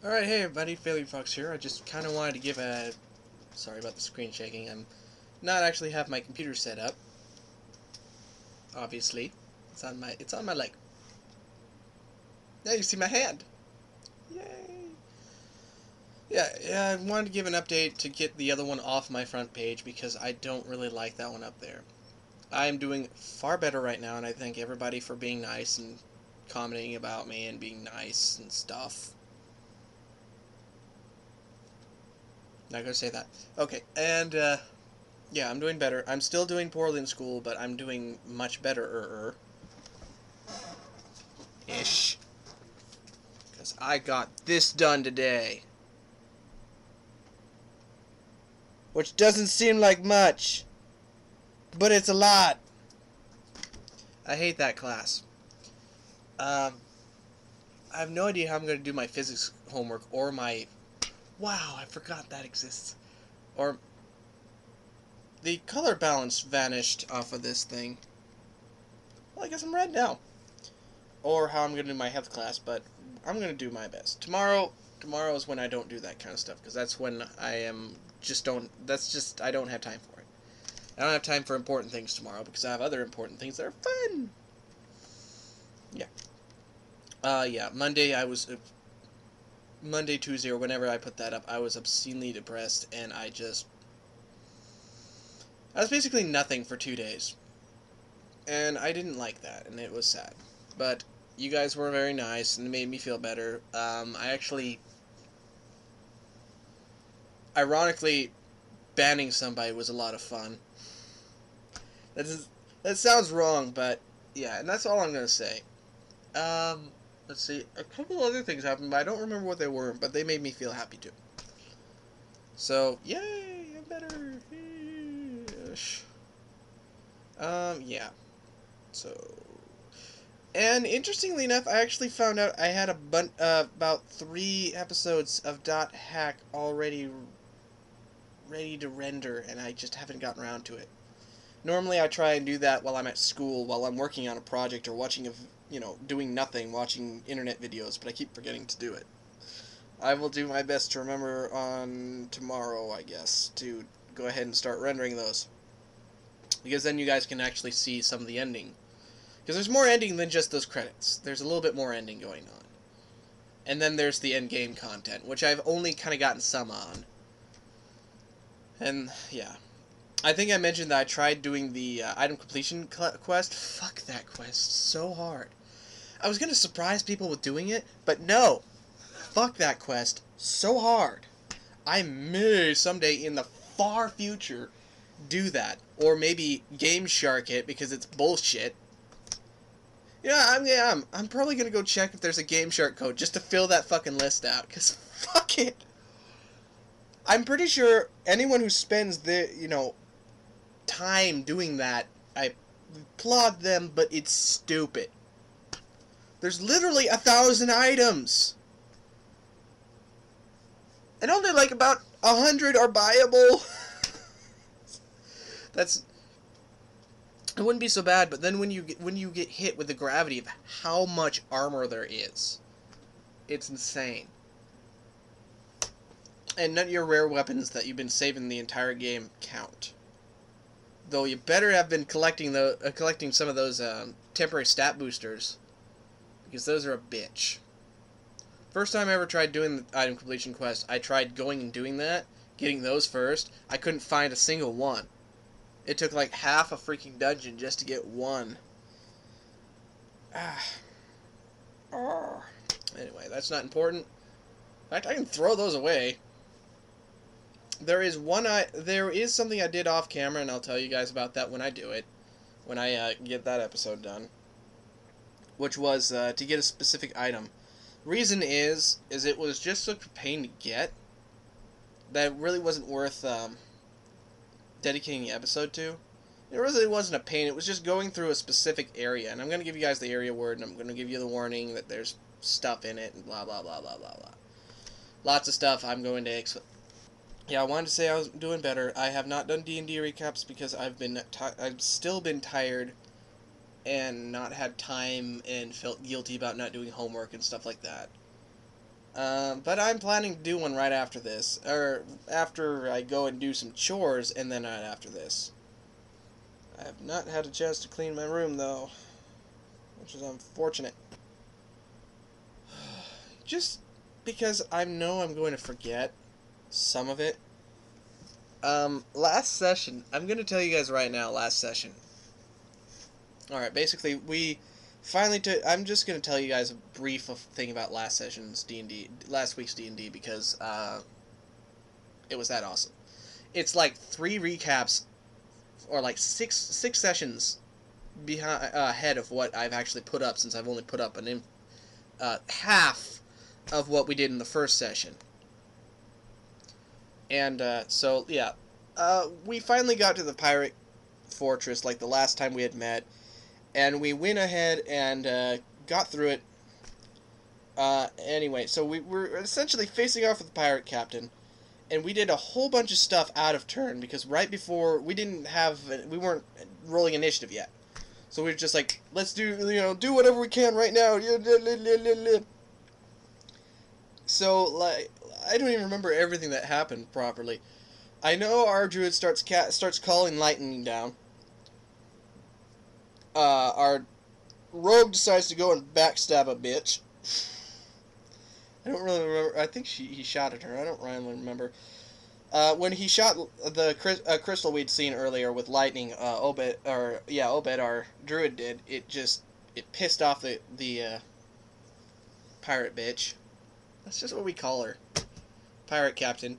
Alright, hey everybody, Failure Fox here. I just kind of wanted to give a... Sorry about the screen shaking. I'm not actually have my computer set up. Obviously. It's on my leg. Now you see my hand. Yay! Yeah, I wanted to give an update to get the other one off my front page because I don't really like that one up there. I'm doing far better right now, and I thank everybody for being nice and commenting about me and being nice and stuff. Not gonna say that. Okay, and yeah, I'm doing better. I'm still doing poorly in school, but I'm doing much better ish. Because I got this done today. Which doesn't seem like much, but it's a lot. I hate that class. I have no idea how I'm going to do my physics homework or my... Wow, I forgot that exists. Or... The color balance vanished off of this thing. Well, I guess I'm red now. Or how I'm going to do my health class, but I'm going to do my best. Tomorrow is when I don't do that kind of stuff, because that's when I am I don't have time for it. I don't have time for important things tomorrow, because I have other important things that are fun. Yeah. Yeah, Monday, Tuesday, or whenever I put that up, I was obscenely depressed, and I was basically nothing for 2 days. And I didn't like that, and it was sad. But you guys were very nice, and it made me feel better. Ironically, banning somebody was a lot of fun. That sounds wrong, but yeah, and that's all I'm gonna say. Let's see, a couple other things happened, but I don't remember what they were, but they made me feel happy too. So, yay, I'm better. Yeah. So, and interestingly enough, I actually found out I had about 3 episodes of Dot Hack already ready to render, and I just haven't gotten around to it. Normally I try and do that while I'm at school, while I'm working on a project, or doing nothing, watching internet videos, but I keep forgetting to do it. I will do my best to remember on tomorrow, I guess, to go ahead and start rendering those. Because then you guys can actually see some of the ending. Because there's more ending than just those credits. There's a little bit more ending going on. And then there's the end game content, which I've only kind of gotten some on. And, yeah. I think I mentioned that I tried doing the item completion quest. Fuck that quest. So hard. I was going to surprise people with doing it, but no. Fuck that quest. So hard. I may someday in the far future do that. Or maybe Game Shark it because it's bullshit. Yeah, I'm probably going to go check if there's a Game Shark code just to fill that fucking list out. Because fuck it. I'm pretty sure anyone who spends time doing that, I applaud them, but it's stupid. There's literally 1,000 items. And only like about 100 are buyable. It wouldn't be so bad, but then when you get hit with the gravity of how much armor there is, it's insane. And none of your rare weapons that you've been saving the entire game count. Though you better have been collecting some of those temporary stat boosters, because those are a bitch. First time I ever tried doing the item completion quest, I tried going and doing that, getting those first. I couldn't find a single one. It took like half a freaking dungeon just to get one. Anyway, that's not important. In fact, I can throw those away. There is something I did off camera, and I'll tell you guys about that when I do it. When I get that episode done. Which was to get a specific item. Reason is it was just such a pain to get that it really wasn't worth dedicating the episode to. It really wasn't a pain, it was just going through a specific area, and I'm going to give you guys the area word, and I'm going to give you the warning that there's stuff in it, and blah blah blah blah blah blah. Lots of stuff I'm going to explain. Yeah, I wanted to say I was doing better. I have not done D&D recaps because I've still been tired and not had time and felt guilty about not doing homework and stuff like that. But I'm planning to do one right after this, or after I go and do some chores, and then right after this. I have not had a chance to clean my room, though, which is unfortunate. Just because I know I'm going to forget some of it. Last session, I'm going to tell you guys right now, last session. Alright, basically, we finally took, I'm just going to tell you guys a brief thing about last session's D&D, last week's D&D, because, it was that awesome. It's like 3 recaps, or like six sessions behind, ahead of what I've actually put up, since I've only put up half of what we did in the first session. And, so, yeah. We finally got to the pirate fortress, like the last time we had met, and we went ahead and, got through it. Anyway, so we were essentially facing off with the pirate captain, and we did a whole bunch of stuff out of turn, because right before, we weren't rolling initiative yet. So we were just like, let's do whatever we can right now. So, like, I don't even remember everything that happened properly. I know our druid starts calling lightning down. Our rogue decides to go and backstab a bitch. I don't really remember. I think he shot at her. I don't really remember. When he shot the crystal we'd seen earlier with lightning, Obed, our druid did. It pissed off the pirate bitch. That's just what we call her. Pirate captain.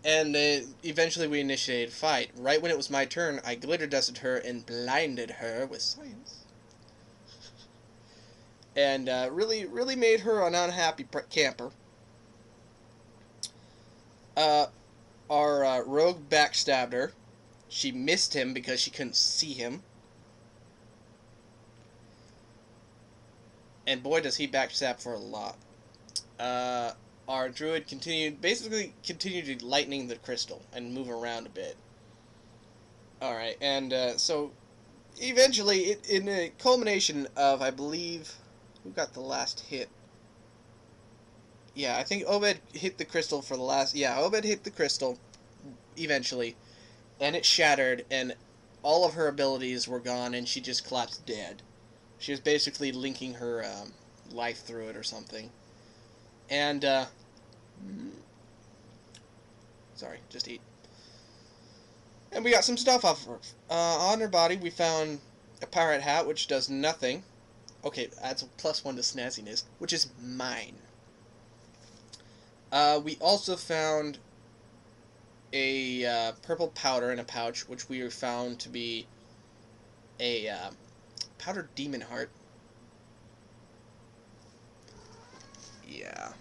And eventually we initiated a fight. Right when it was my turn, I glitter dusted her and blinded her with science. And really made her an unhappy camper. Our rogue backstabbed her. She missed him because she couldn't see him. And boy, does he backstab for a lot. Our druid continued to lightning the crystal and move around a bit. Alright, and so eventually, in a culmination of, I believe, who got the last hit? Yeah, I think Obed hit the crystal for the last... Yeah, Obed hit the crystal, eventually, and it shattered, and all of her abilities were gone, and she just collapsed dead. She was basically linking her life through it or something. And, sorry, just eat. And we got some stuff off of her. On her body, we found a pirate hat, which does nothing. Okay, adds a +1 to snazziness, which is mine. We also found a purple powder in a pouch, which we found to be a powdered demon heart. Yeah.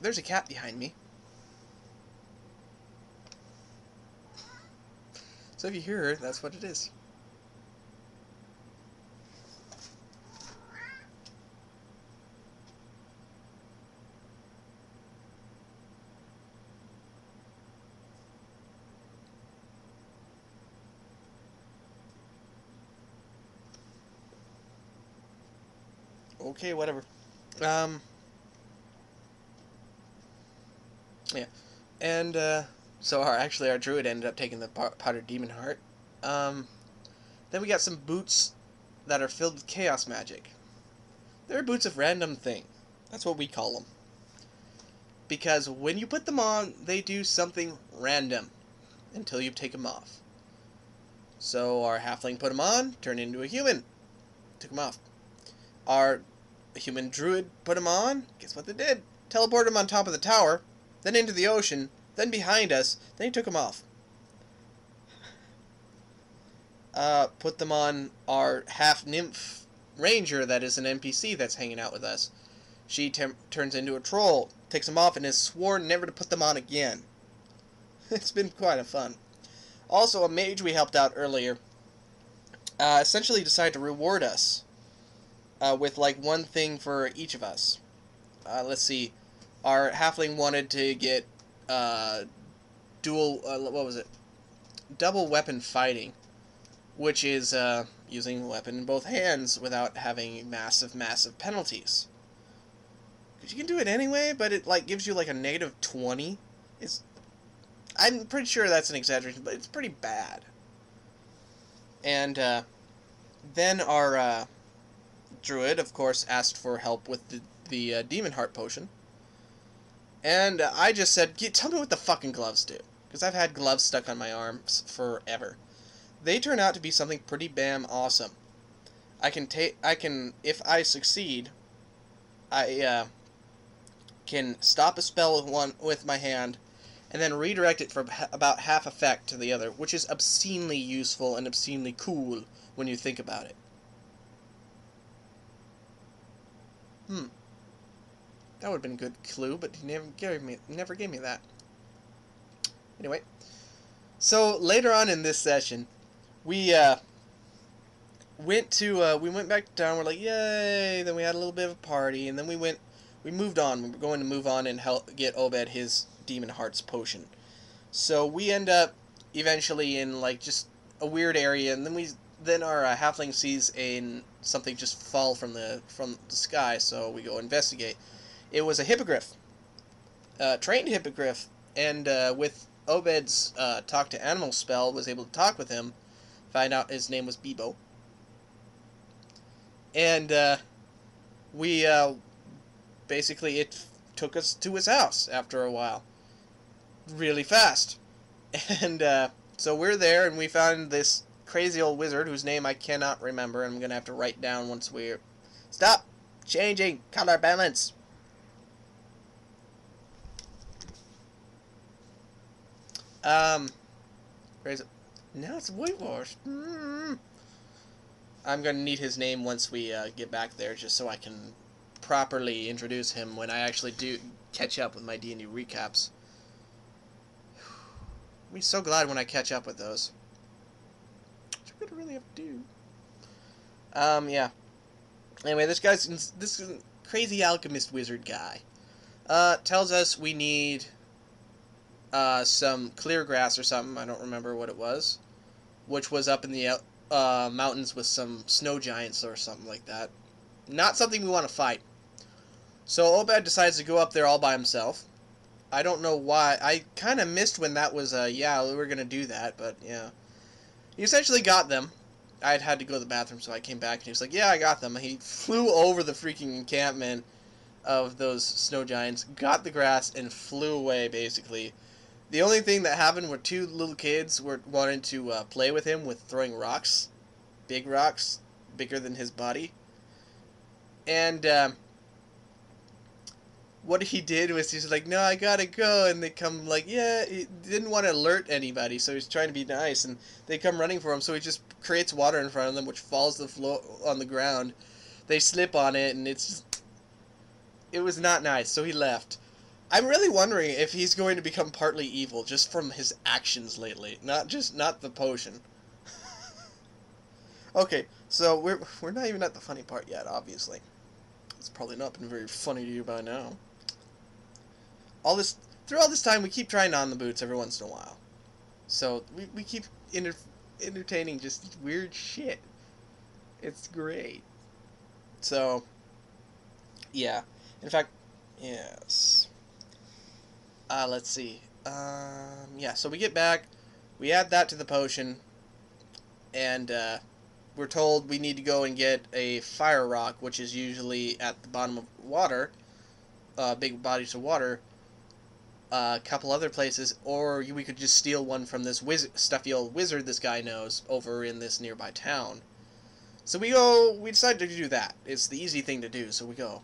There's a cat behind me. So if you hear her, that's what it is. Okay, whatever. Yeah. And, so our druid ended up taking the powdered demon heart. Then we got some boots that are filled with chaos magic. They're boots of random thing. That's what we call them. Because when you put them on, they do something random until you take them off. So our halfling put them on, turned into a human. Took them off. Our human druid put them on. Guess what they did? Teleported them on top of the tower, then into the ocean, then behind us, then he took them off. Put them on our half-nymph ranger that is an NPC that's hanging out with us. She turns into a troll, takes them off, and has sworn never to put them on again. It's been quite a fun. Also, a mage we helped out earlier essentially decided to reward us with like one thing for each of us. Let's see. Our halfling wanted to get double weapon fighting, which is using a weapon in both hands without having massive penalties. you can do it anyway, but it like gives you like a -20. I'm pretty sure that's an exaggeration, but it's pretty bad. And then our druid, of course, asked for help with the demon heart potion. And I just said, tell me what the fucking gloves do. Because I've had gloves stuck on my arms forever. They turn out to be something pretty bam awesome. If I succeed, I can stop a spell with my hand, and then redirect it for about half effect to the other, which is obscenely useful and obscenely cool when you think about it. That would have been a good clue, but he never gave me that. Anyway, so later on in this session, we went back to town. We're like, yay! Then we had a little bit of a party, and then we moved on. We were going to move on and help get Obed his Demon Hearts potion. So we end up eventually in like just a weird area, and then our halfling sees something just fall from the sky. So we go investigate. It was a hippogriff, trained hippogriff, and with Obed's talk to animal spell, was able to talk with him, find out his name was Bebo, and we basically it took us to his house after a while, really fast, and so we're there, and we found this crazy old wizard whose name I cannot remember, and I'm gonna have to write down once we're stop changing color balance. Where is it? Now it's whitewashed. I'm gonna need his name once we get back there, just so I can properly introduce him when I actually do catch up with my D&D recaps. I'll be so glad when I catch up with those. Which I'm gonna really have to do. Yeah. Anyway, this crazy alchemist wizard guy tells us we need some clear grass or something, I don't remember what it was, which was up in the mountains with some snow giants or something like that. Not something we want to fight. So Obed decides to go up there all by himself. I don't know why. I kind of missed when that was, yeah, we were going to do that, but yeah. He essentially got them. I had to go to the bathroom, so I came back, and he was like, yeah, I got them. He flew over the freaking encampment of those snow giants, got the grass, and flew away, basically. The only thing that happened were two little kids wanted to play with him with throwing rocks. Big rocks. Bigger than his body. And what he did was he's like, no, I gotta go. And they come like, yeah, he didn't want to alert anybody, so he's trying to be nice. And they come running for him, so he just creates water in front of them, which falls to the floor on the ground. They slip on it, and it was not nice, so he left. I'm really wondering if he's going to become partly evil just from his actions lately, not the potion. Okay, so we're not even at the funny part yet, obviously. It's probably not been very funny to you by now. Through all this time, we keep trying on the boots every once in a while. So we keep entertaining just weird shit. It's great. So yeah, in fact, yes. Let's see. Yeah, so we get back, we add that to the potion, and we're told we need to go and get a fire rock, which is usually at the bottom of water, big bodies of water, a couple other places, or we could just steal one from this stuffy old wizard this guy knows over in this nearby town. So we decide to do that. It's the easy thing to do, so we go.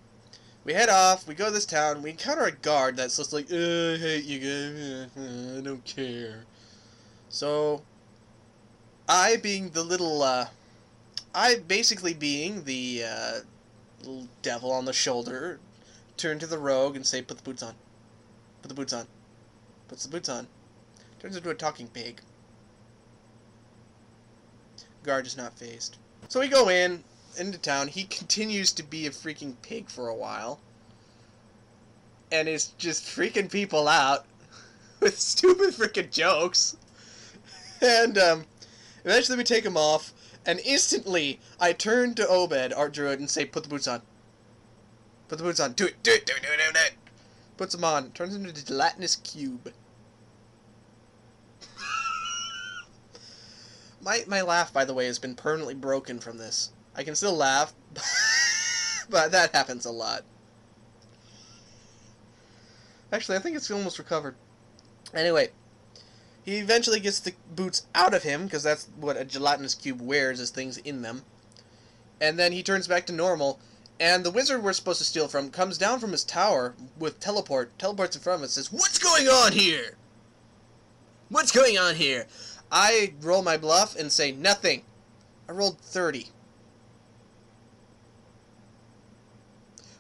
We head off, we go to this town, we encounter a guard that's just like, I hate you guys, I don't care. So, I basically being the little devil on the shoulder, turn to the rogue and say, put the boots on. Put the boots on. Puts the boots on. Turns into a talking pig. Guard is not phased. So we go into town. He continues to be a freaking pig for a while, and is just freaking people out with stupid freaking jokes. And eventually we take him off, and instantly I turn to Obed, our druid, and say, put the boots on. Put the boots on. Do it. Do it. Do it. Do it. Do it. Puts them on. Turns into a gelatinous cube. My laugh, by the way, has been permanently broken from this. I can still laugh, but that happens a lot. Actually, I think it's almost recovered. Anyway, he eventually gets the boots out of him, because that's what a gelatinous cube wears, is things in them. And then he turns back to normal, and the wizard we're supposed to steal from comes down from his tower with teleports in front of us, and says, "What's going on here? What's going on here?" I roll my bluff and say, "Nothing." I rolled 30.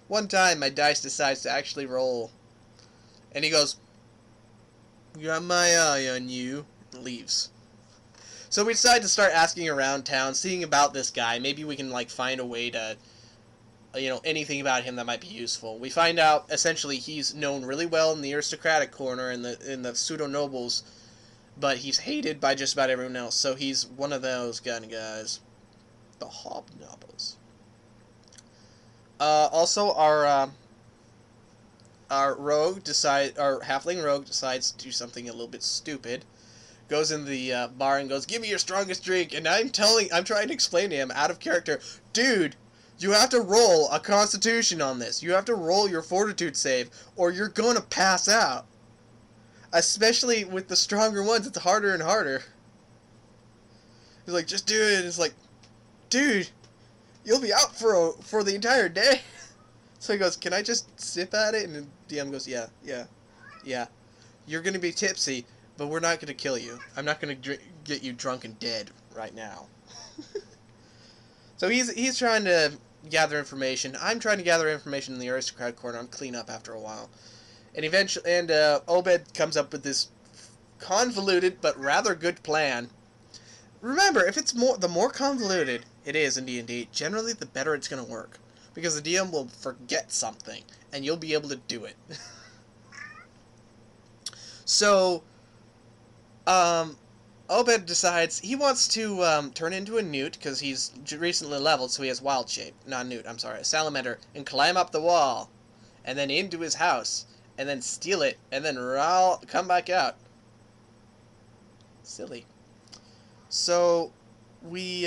One time, my dice decides to actually roll. And he goes, "Got my eye on you," and leaves. So we decide to start asking around town, seeing about this guy. Maybe we can, like, find a way to, you know, anything about him that might be useful. We find out, essentially, he's known really well in the aristocratic corner, in the pseudo-nobles, but he's hated by just about everyone else. So he's one of those kind of guys. The hobnobbers. Also, our halfling rogue decides to do something a little bit stupid. Goes in the bar and goes, "Give me your strongest drink." And I'm trying to explain to him, out of character, "Dude, you have to roll a constitution on this. You have to roll your fortitude save, or you're gonna pass out. Especially with the stronger ones, it's harder and harder." He's like, "Just do it." It's like, "Dude, you'll be out for the entire day." So he goes, "Can I just sip at it?" And the DM goes, yeah. "You're going to be tipsy, but we're not going to kill you. I'm not going to get you drunk and dead right now." So he's trying to gather information. I'm trying to gather information in the aristocrat corner. I'm clean up after a while. And Obed comes up with this convoluted but rather good plan. Remember, if it's the more convoluted it is in D&D, generally the better it's going to work. Because the DM will forget something, and you'll be able to do it. So, Obed decides he wants to turn into a newt, because he's recently leveled, so he has wild shape. Not a newt, I'm sorry, a salamander, and climb up the wall, and then into his house, and then steal it, and then come back out. Silly. So, we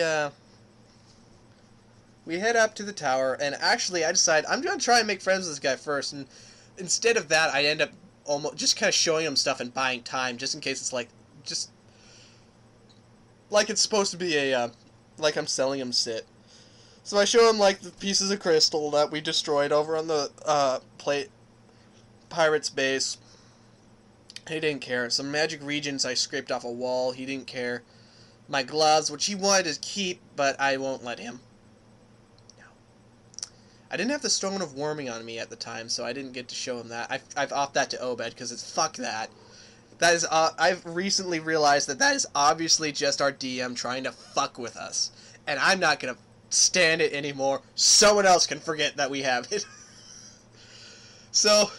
head up to the tower, and actually I decide I'm going to try and make friends with this guy first, and instead of that I end up almost just kind of showing him stuff and buying time, just in case it's like it's supposed to be like I'm selling him shit. So I show him like the pieces of crystal that we destroyed over on the pirate's base. He didn't care. Some magic regions I scraped off a wall. He didn't care. My gloves, which he wanted to keep, but I won't let him. I didn't have the Stone of Warming on me at the time, so I didn't get to show him that. I've offed that to Obed, because it's fuck that. That is, I've recently realized that is obviously just our DM trying to fuck with us. And I'm not going to stand it anymore. Someone else can forget that we have it. So,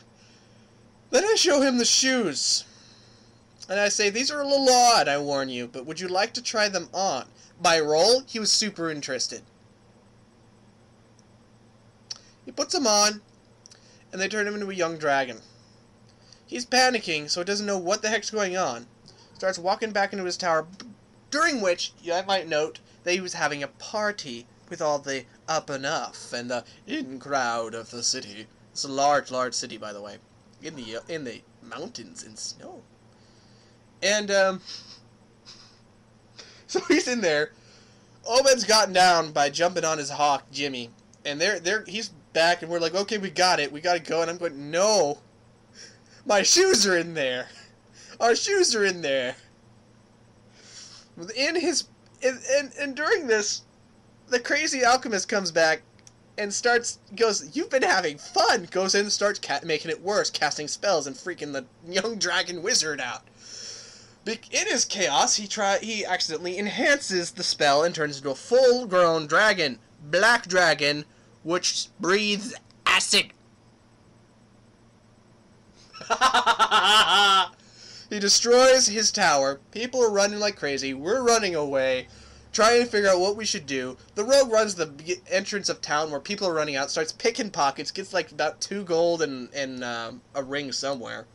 then I show him the shoes. And I say, "These are a little odd, I warn you, but would you like to try them on?" By roll, he was super interested. He puts them on, and they turn him into a young dragon. He's panicking, so he doesn't know what the heck's going on. Starts walking back into his tower, during which, I might note, that he was having a party with all the up and up and the in crowd of the city. It's a large, large city, by the way, in the mountains in snow. And so he's in there. Obed's gotten down by jumping on his hawk, Jimmy, and he's back, and we're like, "Okay, we got it. We got to go." And I'm going, "No, my shoes are in there. Our shoes are in there." And during this, the crazy alchemist comes back and goes, "You've been having fun." Goes in and starts making it worse, casting spells and freaking the young dragon wizard out. In his chaos, he accidentally enhances the spell and turns into a full-grown dragon, black dragon, which breathes acid. He destroys his tower. People are running like crazy. We're running away. trying to figure out what we should do. The rogue runs the entrance of town where people are running out, starts picking pockets, gets like about 2 gold and a ring somewhere.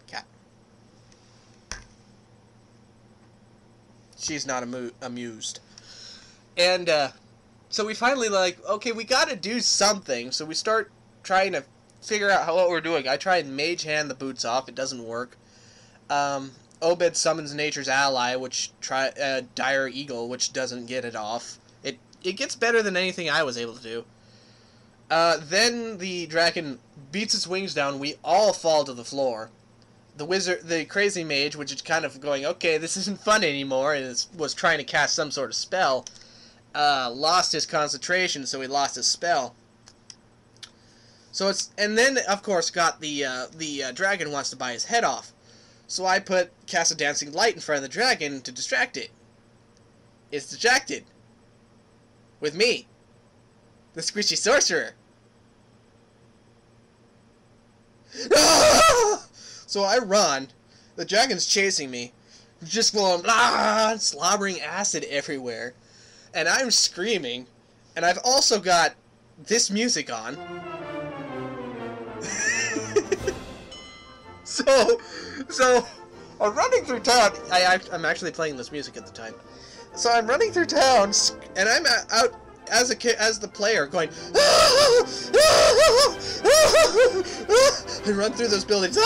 Cat. She's not amused. And so we finally like, okay, we gotta do something. So we start trying to figure out what we're doing. I try and mage hand the boots off. It doesn't work. Obed summons Nature's Ally, which Dire Eagle, which doesn't get it off. It gets better than anything I was able to do. Then the dragon beats its wings down. We all fall to the floor. The wizard, the crazy mage, which is kind of going, okay, this isn't fun anymore, and was trying to cast some sort of spell, lost his concentration, so he lost his spell. So and then of course got the dragon wants to buy his head off. So I cast a dancing light in front of the dragon to distract it. It's distracted. With me. The squishy sorcerer. Ah! So I run. The dragon's chasing me. Just going, slobbering acid everywhere. And I'm screaming. And I've also got this music on. So I'm running through town. I'm actually playing this music at the time. So I'm running through town, and I'm out as the player going. And run through those buildings.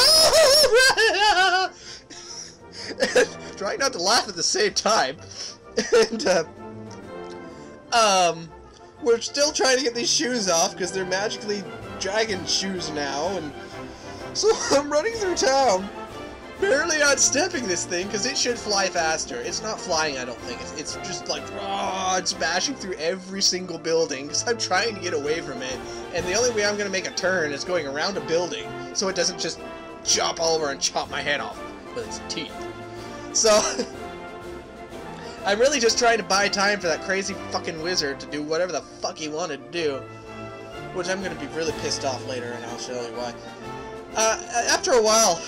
And trying not to laugh at the same time. And we're still trying to get these shoes off because they're magically dragon shoes now, and so I'm running through town, barely outstepping this thing because it should fly faster. It's not flying, I don't think. It's just like, it's bashing through every single building because I'm trying to get away from it, and the only way I'm going to make a turn is going around a building so it doesn't just jump over and chop my head off with its teeth. So I'm really just trying to buy time for that crazy fucking wizard to do whatever the fuck he wanted to do, which I'm going to be really pissed off later, and I'll show you why. After a while,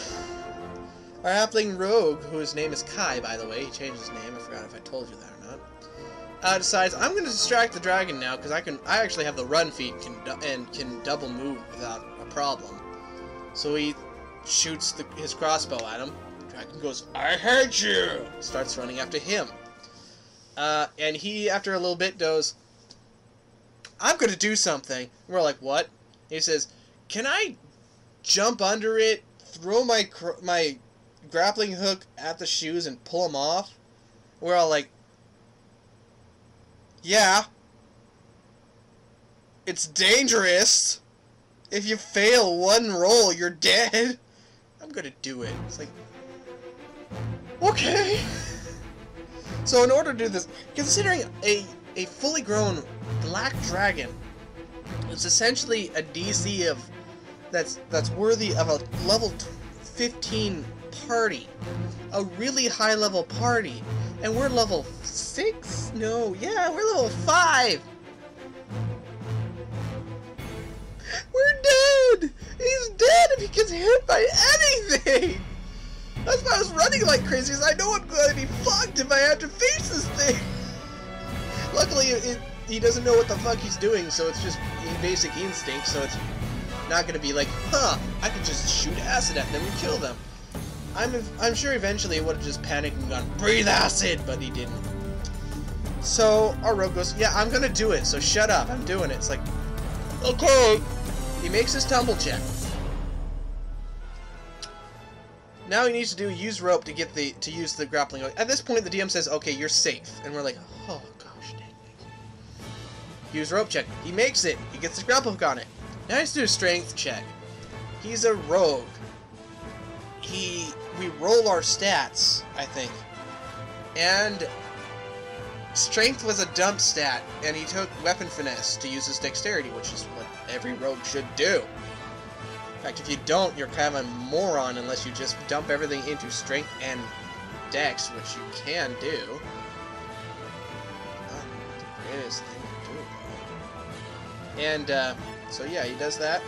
our halfling rogue, whose name is Kai, by the way, he changed his name, I forgot if I told you that or not, decides I'm going to distract the dragon now, because I actually have the run feat and can double move without a problem. So he shoots his crossbow at him. The dragon goes, I hate you! Starts running after him. And he, after a little bit, goes, I'm going to do something. And we're like, what? He says, can I jump under it, throw my grappling hook at the shoes and pull them off? We're all like, yeah. It's dangerous. If you fail one roll, you're dead. I'm gonna do it. It's like, okay. So in order to do this, considering a fully grown black dragon, it's essentially a DC of that's worthy of a level 15 party, a really high level party, and we're level 6? No, yeah, we're level 5. We're dead. He's dead if he gets hit by anything. That's why I was running like crazy, because I know I'm going to be fucked if I have to face this thing. Luckily, he doesn't know what the fuck he's doing, so it's just basic instinct, so it's not going to be like, I could just shoot acid at them and kill them. I'm sure eventually it would have just panicked and gone, breathe acid, but he didn't. So our rogue goes, yeah, I'm going to do it, so shut up, I'm doing it. It's like, okay. He makes his tumble check. Now he needs to use rope to get to use the grappling hook. At this point, the DM says, okay, you're safe. And we're like, oh, gosh, dang it. Use rope check. He makes it. He gets his grapple hook on it. Now he has to do a strength check. He's a rogue. We roll our stats, I think. And strength was a dump stat, and he took weapon finesse to use his dexterity, which is what every rogue should do. In fact, if you don't, you're kind of a moron unless you just dump everything into strength and dex, which you can do. Not the greatest thing to do, though. And, so yeah, he does that.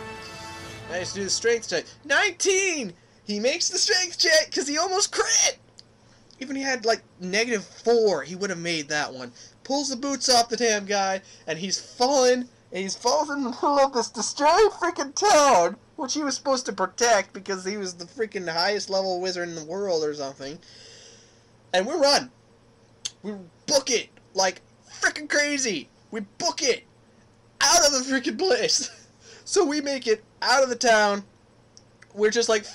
Now he has to do the strength check. 19! He makes the strength check because he almost crit! Even he had like -4, he would have made that one. Pulls the boots off the damn guy, and he's fallen, and he's fallen in the middle of this destroyed freaking town, which he was supposed to protect because he was the freaking highest level wizard in the world or something. And we run. We book it like freaking crazy. We book it out of the freaking place. So we make it out of the town. We're just like,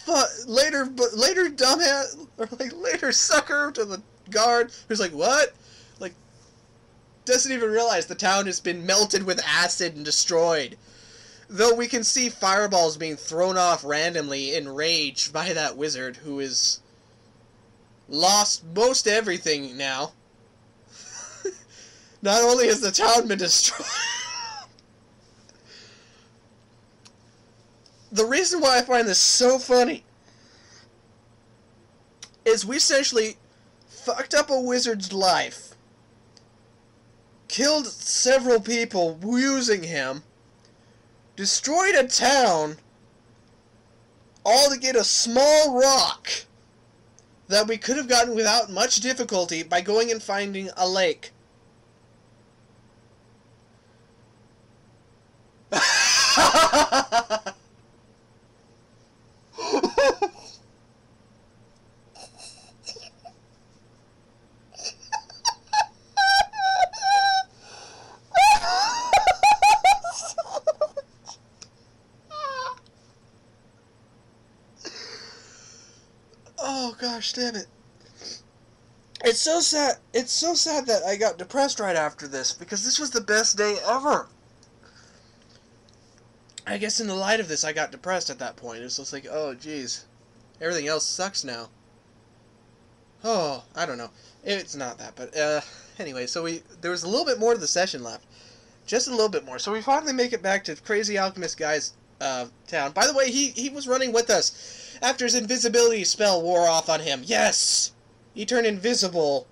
later dumbass, or like later sucker to the guard who's like, what? Like, doesn't even realize the town has been melted with acid and destroyed. Though we can see fireballs being thrown off randomly in rage by that wizard who is lost most everything now. Not only has the town been destroyed, the reason why I find this so funny is we essentially fucked up a wizard's life, killed several people using him, destroyed a town, all to get a small rock that we could have gotten without much difficulty by going and finding a lake. Oh gosh, damn it. It's so sad. It's so sad that I got depressed right after this, because this was the best day ever. I guess in the light of this, I got depressed at that point. It was just like, oh geez, everything else sucks now. Oh, I don't know. It's not that, but anyway, so there was a little bit more to the session left. Just a little bit more. So we finally make it back to Crazy Alchemist Guy's town. By the way, he was running with us after his invisibility spell wore off on him. Yes! He turned invisible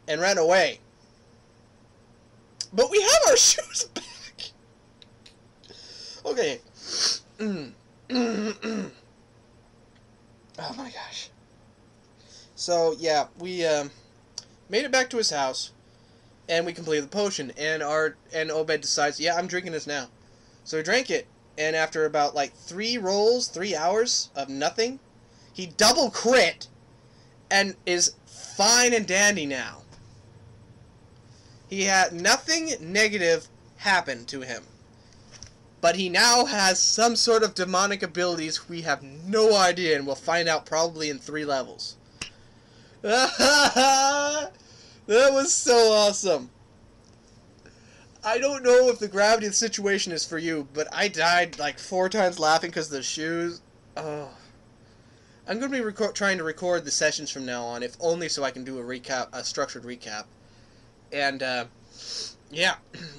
and ran away. But we have our shoes back! Okay. Oh my gosh. So, yeah, we made it back to his house, and we completed the potion, and Obed decides, yeah, I'm drinking this now. So he drank it, and after about, like, 3 hours of nothing, he double crit, and is fine and dandy now. He had nothing negative happen to him. But he now has some sort of demonic abilities we have no idea, and we'll find out probably in 3 levels. That was so awesome. I don't know if the gravity of the situation is for you, but I died like 4 times laughing because of the shoes. Oh. I'm going to be trying to record the sessions from now on, if only so I can do a recap, a structured recap. And, yeah,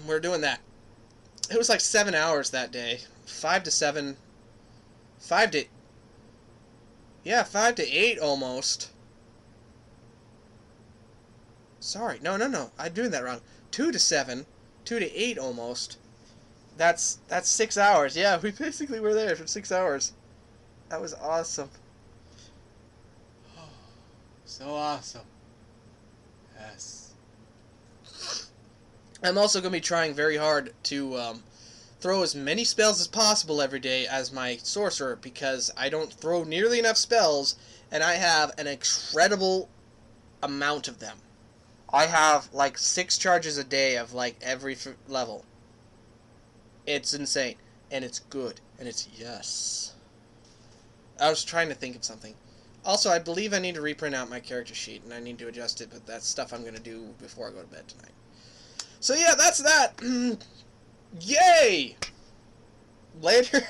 we're doing that. It was like 7 hours that day. 5 to 7. 5 to 8 almost. Sorry. No. I'm doing that wrong. 2 to 7. 2 to 8 almost. That's 6 hours. Yeah, we basically were there for 6 hours. That was awesome. So awesome. Yes. I'm also going to be trying very hard to throw as many spells as possible every day as my sorcerer, because I don't throw nearly enough spells, and I have an incredible amount of them. I have like 6 charges a day of like every level. It's insane, and it's good, and it's yes. I was trying to think of something. Also, I believe I need to reprint out my character sheet, and I need to adjust it, but that's stuff I'm going to do before I go to bed tonight. So yeah, that's that. Yay! Later.